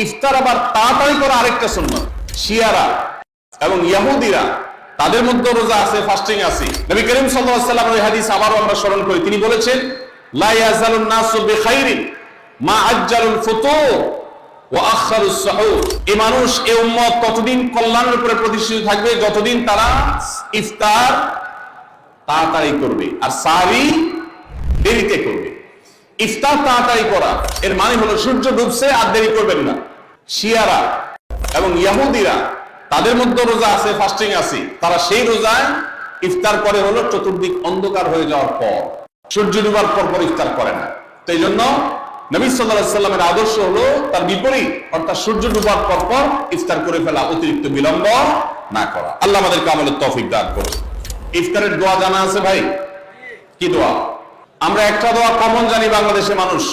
ইফতার আবার তাড়াতাড়ি করা আরেকটা সুন্নাত। শিয়ারা এবং ইহুদিরা তাদের মধ্যে রোজা আছে, ফাস্টিং আছে। নবী করিম সাল্লাল্লাহু আলাইহি ওয়াসাল্লামের হাদিস আবারও আমরা স্মরণ করি, তিনি বলেছেন লা ইয়াজালুন নাসু বিখাইরিন মা আজ্জালুল ফুতুর ওয়া আখারুস সুহুর। এই মানুষ, এই উম্মত ততদিন কল্যাণের উপরে প্রতিষ্ঠিত থাকবে যতদিন তারা ইফতার তাড়াতাড়ি করবে আর সাহরি দেরিতে করবে। ইফতার তাড়াতাড়ি করা এর মানে হলো সূর্য ডুবছে আর দেরি করবেন না। শিয়ারা এবং ইহুদিরা তাদের মধ্যে রোজা আছে, ফাস্টিং আছে। তারা সেই রোজায় ইফতার করে হলো চতুর্দিক অন্ধকার হয়ে যাওয়ার পর, সূর্য ডুবার পর পর ইফতার করে না। তো এই জন্য নবী সাল্লাল্লাহু আলাইহি ওয়াসাল্লামের আদর্শ হলো তার বিপরীত, অর্থাৎ সূর্য ডুবার পর পর ইফতার করে ফেলা, অতিরিক্ত বিলম্ব না করা। আল্লাহ আমাদেরকে আমলের তৌফিক দান করুন। ইফতারের দোয়া জানা আছে ভাই? কি দোয়া? আমরা একটা দোয়া কমন জানি বাংলাদেশে মানুষ,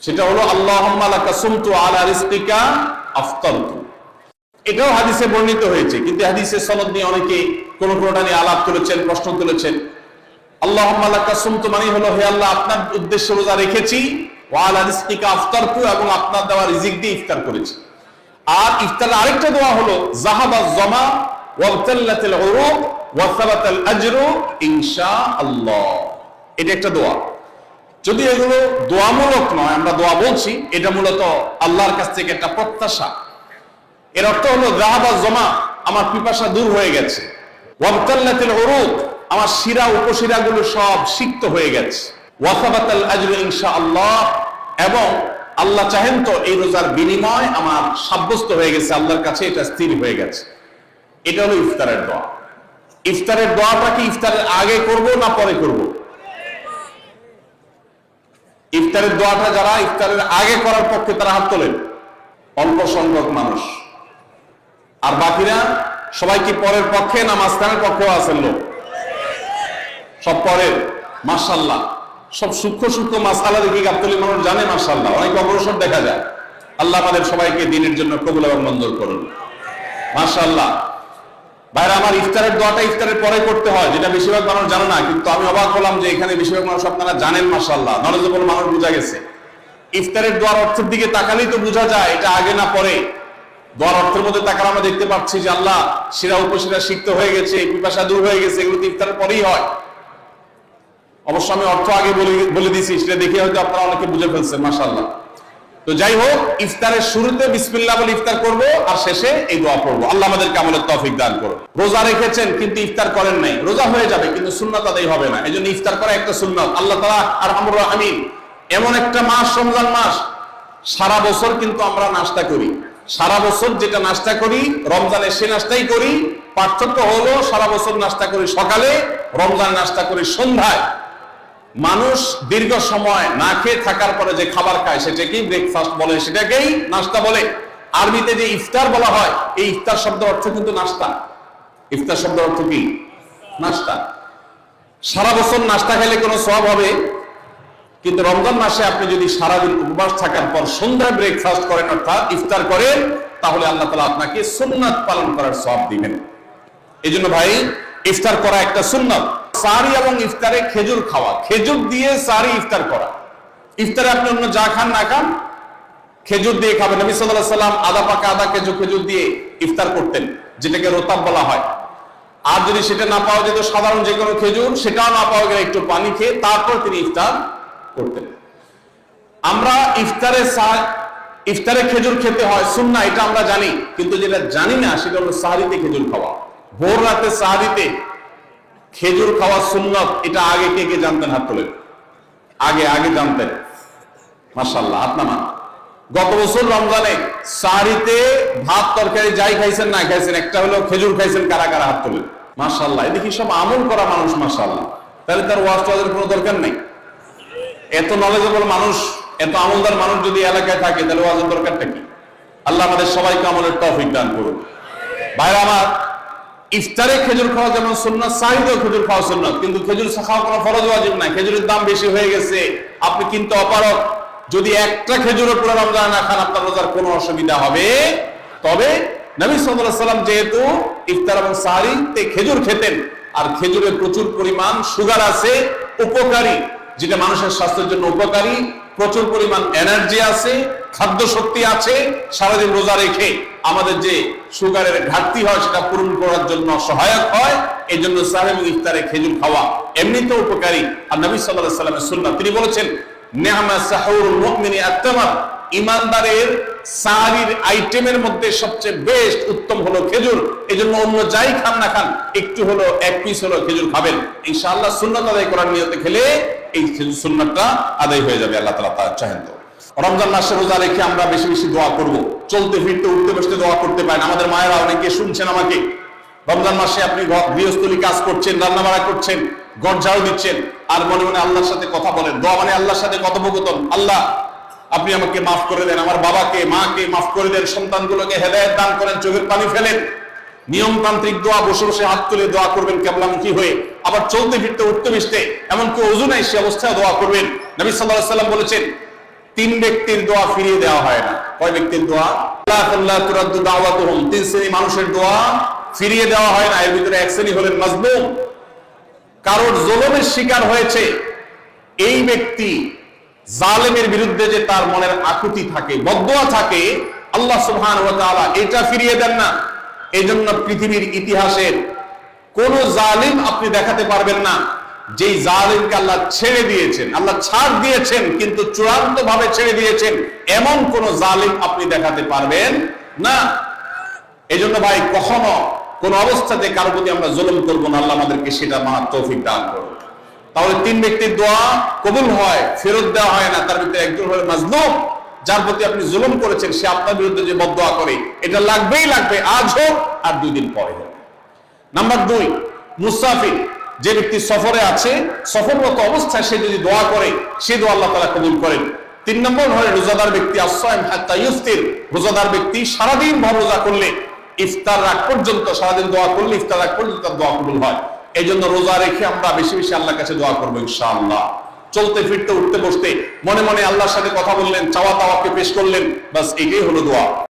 সেটা হলো আল্লাহুম্মা লাকা সুমতু আলা রিজকিকা আফতারতু। এটাও হাদিসে বর্ণিত হয়েছে, কিন্তু হাদিসের সনদ নিয়ে অনেকে কোনটা নিয়ে আলাপ করেছেন, প্রশ্ন তুলেছেন। আল্লাহুম্মা লাকা সুমতু মানে হলো, হে আল্লাহ, আপনার উদ্দেশ্যে রোজা রেখেছি, ওয়া আলা রিজকিকা আফতারতু, এবং আপনার দেওয়া রিজিক দিয়ে ইফতার করেছি। আর ইফতারের আরেকটা দোয়া হলো যাহাবাজ যামা ওয়াবতাল্লাতিল উরুক ওয়া সাবাতাল আজরু ইনশাআল্লাহ। এটা একটা দোয়া। যদি এগুলো দোয়ামূলক নয়, আমরা দোয়া বলছি, এটা মূলত আল্লাহর কাছ থেকে একটা প্রত্যাশা। এর অর্থ হলো যাহাবাজ যামা, আমার পিপাসা দূর হয়ে গেছে, ওয়াবতাল্লাতিল উরুক, আমার শিরা উপশিরাগুলো সব সিক্ত হয়ে গেছে, ওয়া সাবাতাল আজরু ইনশাআল্লাহ, এবং আল্লাহ চাহেন তো এই রোজার বিনিময় আমার সাব্যস্ত হয়ে গেছে, আল্লাহর কাছে এটা স্থির হয়ে গেছে। এটা হলো ইফতারের দোয়া। ইফতারের দোয়াটা কি ইফতারের আগে করব না পরে করব? ইফতারের দোয়াটা যারা ইফতারের আগে করার পক্ষে তারা হাত তোলেন, অল্প সংখ্যক মানুষ। আর বাকিরা সবাই কি পরের পক্ষে না মাঝখানের পক্ষেও আছেন লোক? সব পরের। মাশাআল্লাহ, সব সূক্ষ্ম সূক্ষ্ম মাসআলা দেখি গাবতলী মানুষ জানে, মাশাআল্লাহ, অনেক অগ্রসর দেখা যায়। আল্লাহ আমাদের সবাইকে দ্বীনের জন্য কবুল এবং মঞ্জুর করুন, মাশাআল্লাহ। ভাইরা আমার, ইফতারের দোয়াটা ইফতারের পরে করতে হয়, যেটা বেশিরভাগ মানুষ জানে না, কিন্তু আমি অবাক হলাম যে এখানে বেশিরভাগ মানুষ আপনারা জানেন, মাশাআল্লাহ, নলেজেবল মানুষ, বোঝা গেছে। ইফতারের দোয়ার অর্থের দিকে তাকালেই তো বোঝা যায় এটা আগে না পরে। দোয়ার অর্থের মধ্যে তাকালে আমরা দেখতে পাচ্ছি যে আল্লাহ শিরা উপশিরা সিক্ত হয়ে গেছে, পিপাসা দূর হয়ে গেছে, এগুলো তো ইফতারের পরেই হয়। অবশ্য আমি অর্থ আগে বলে দিয়েছি, সেটা দেখে হয়তো আপনারা অনেকে বুঝে ফেলছেন, মাশাআল্লাহ। তো যাই হোক, ইফতারের শুরুতে বিসমিল্লাহ বলে ইফতার করব, আর শেষে এই দোয়া পড়বো। আল্লাহ আমাদেরকে আমলের তৌফিক দান করুন। রোজা রেখেছেন কিন্তু ইফতার করেন নাই, রোজা হয়ে যাবে কিন্তু সুন্নাত আদায় হবে না। এই জন্য ইফতার করা একটা সুন্নাত। আল্লাহ তাআলা আরহামুর রাহিমিন, এমন একটা মাস রমজান মাস, সারা বছর কিন্তু আমরা নাস্তা করি। সারা বছর যেটা নাস্তা করি রমজানে সে নাস্তাই করি। পার্থক্য হলো সারা বছর নাস্তা করি সকালে, রমজান নাস্তা করি সন্ধ্যায়। মানুষ দীর্ঘ সময় না খেয়ে থাকার পরে যে খাবার খায় সেটাকেই ব্রেকফাস্ট বলে, সেটাকেই নাস্তা বলে। আরবিতে যে ইফতার বলা হয়, এই ইফতার শব্দের অর্থ কিন্তু নাস্তা। ইফতার শব্দের অর্থ কি? নাস্তা। সারা বছর নাস্তা খেলে কোনো সওয়াব হবে, কিন্তু রমজান মাসে আপনি যদি সারাদিন উপবাস থাকার পর সন্ধ্যায় ব্রেকফাস্ট করেন, অর্থাৎ ইফতার করেন, তাহলে আল্লাহ তাআলা আপনাকে সুন্নাত পালন করার সওয়াব দিবেন। এই জন্য ভাই, ইফতার করা একটা সুন্নাত। সাহরি এবং ইফতারে খেজুর খাওয়া, খেজুর দিয়ে সাহরি ইফতার করা। ইফতারে আপনি অন্য যা খান না খান, খেজুর দিয়ে খাবেন। নবী সাল্লাল্লাহু আলাইহি ওয়াসাল্লাম আধা পাকা আধা খেজুর দিয়ে ইফতার করতেন, যেটাকে রোতাব বলা হয়। আর যদি সেটা না পাওয়া যেত, সাধারণ যে কোনো খেজুর, সেটাও না পাওয়া গেলে একটু পানি খেয়ে তারপর তিনি ইফতার করতেন। আমরা ইফতারে খেজুর খেতে হয় সুন্নাহ, এটা আমরা জানি, কিন্তু যেটা জানি না সেটা হলো সাহরিতে খেজুর খাওয়া। ভোর রাতে সাহরিতে খেজুর খাওয়া সুন্নাত, এটা আগে কে কে জানতেন? হাত তোলেন। আগে জানতেন, মাশাআল্লাহ, হাত নামান। গত বছর রমজানে সাহরিতে ভাত তরকারি যাই খাইছেন না খাইছেন, একটা হলো খেজুর খাইছেন, কারা কারা হাত তোলেন? মাশাআল্লাহ, এদিকে সব আমল করা মানুষ, মাশাআল্লাহ। তাহলে তার ওয়াজ টোয়াজের কোনো দরকার নেই। এত নলেজেবল মানুষ, এত আমলদার মানুষ যদি এলাকায় থাকে, তাহলে ওয়াজের দরকারটা কি? আল্লাহ আমাদের সবাইকে আমলের তৌফিক দান করুন। ভাইরা আমার, ইফতারে খেজুর খাওয়া যেমন সুন্নাত, সাহরিতেও খেজুর খাওয়া সুন্নাত, কিন্তু খেজুর খাওয়া কোনো ফরজ ওয়াজিব নাই। খেজুরের দাম বেশি হয়ে গেছে, আপনি কিনতে অপারগ। যদি একটা খেজুরের পুরো রমজান না খান, আপনার রোজার কোনো অসুবিধা হবে। তবে নবী সাল্লাল্লাহু আলাইহি ওয়াসাল্লাম যেহেতু ইফতার এবং সাহরিতে খেজুর খেতেন, আর খেজুরে প্রচুর পরিমাণ সুগার আছে, উপকারী, যেটা মানুষের স্বাস্থ্যের জন্য উপকারী, প্রচুর পরিমাণ এনার্জি আছে, খাদ্য শক্তি আছে, সারাদিন রোজা রেখে আমাদের যে সুগারের ঘাটতি হয় সেটা পূরণ করার জন্য সহায়ক হয়। এই জন্য সাহেব এবং ইফতারে খেজুর খাওয়া এমনিতেও উপকারী। আর নবী সাল্লাল্লাহু আলাইহি ওয়াসাল্লামের সুন্নাহ, তিনি বলেছেন নি'মা সাহুরুল মুমিনি আত-তামার, ইমানদারের সাহারির আইটেমের মধ্যে সবচেয়ে বেস্ট উত্তম হলো খেজুর। এই জন্য অন্য যাই খান না খান একটু হলো, এক পিস হলো খেজুর খাবেন, ইনশাআল্লাহ সুন্নাত আদায় করার নিয়তে খেলে এই খেজুর সুন্নাতটা আদায় হয়ে যাবে। আল্লাহ তাআলা তা চাহেন। তো রমজান মাসে রোজা রেখে আমরা বেশি বেশি দোয়া করব। চলতে ফিরতে উঠতে বসতে দোয়া করতে পারেন। আমাদের মায়েরা অনেকে শুনছেন আমাকে, রমজান মাসে আপনি গৃহস্থলী কাজ করছেন, রান্না বাড়া করছেন, ঘর ঝাড়ু দিচ্ছেন, আর মনে মনে আল্লাহর সাথে কথা বলেন। দোয়া মানে আল্লাহর সাথে কথোপকথন। আল্লাহ আপনি আমাকে মাফ করে দেন, আমার বাবাকে মাকে মাফ করে দেন, সন্তানগুলোকে হেদায়েত দান করেন, চোখের পানি ফেলেন। নিয়মতান্ত্রিক দোয়া, বসে বসে হাত তুলে দোয়া করবেন কেবলামুখী হয়ে। আবার চলতে ফিরতে উঠতে বসতে, এমনকি ওযু নাই সে অবস্থায় দোয়া করবেন। নবী সাল্লাল্লাহু আলাইহি ওয়াসাল্লাম বলেছেন 3 ব্যক্তির দোয়া ফিরিয়ে দেওয়া হয় না। কয় ব্যক্তির দোয়া? লা তুরাদ্দু দাওয়াতুহুম, 3 শ্রেণী মানুষের দোয়া ফিরিয়ে দেওয়া হয় না। এর ভিতরে এক শ্রেণী হলেন মাজলুম, কারোর জুলুমের শিকার হয়েছে। এই ব্যক্তি জালেমের বিরুদ্ধে যে তার মনের আকুতি থাকে, বদদোয়া থাকে, আল্লাহ সুবহানাহু ওয়া তাআলা এটা ফিরিয়ে দেন না। এজন্য পৃথিবীর ইতিহাসের কোন জালিম আপনি দেখাতে পারবেন না যেই জালিমকে আল্লাহ ছেড়ে দিয়েছেন, আল্লাহ ছাড় দিয়েছেন কিন্তু চূড়ান্ত ভাবে ছেড়ে দিয়েছেন, এমন কোন জালিম আপনি দেখাতে পারবেন না। এজন্য ভাই কখনো কোন অবস্থাতে কারো প্রতি আমরা জুলুম করব না। আল্লাহ আমাদেরকে সেটা মানার তৌফিক দান করুন। তাহলে 3 ব্যক্তির দোয়া কবুল হয়, ফেরত দেওয়া হয় না। তার ভিতরে একজন হলো মাজলুম, যার প্রতি আপনি জুলুম করেছেন, সে আপনার বিরুদ্ধে যে বদদোয়া করে, এটা লাগবেই লাগবে, আজ হোক আর 2 দিন পরে হোক। নাম্বার 2, মুসাফির, যে ব্যক্তি সফরে আছে, সফররত অবস্থায় সে যদি দোয়া করে, সে দোয়া আল্লাহ তাআলা কবুল করেন। 3 নম্বর হলো রোজাদার ব্যক্তি, as-সাইম হাত্তা ইফতির, রোজাদার ব্যক্তি সারাদিন ভর রোজা করলে, ইফতার রাত পর্যন্ত সারাদিন দোয়া করলে ইফতার রাত পর্যন্ত তার দোয়া কবুল হয়। এই জন্য রোজা রেখে আমরা বেশি বেশি আল্লাহর কাছে দোয়া করবো ইনশাআল্লাহ। চলতে ফিরতে উঠতে বসতে মনে মনে আল্লাহর সাথে কথা বললেন, চাওয়া তাওয়াকে পেশ করলেন, বাস এটাই হলো দোয়া।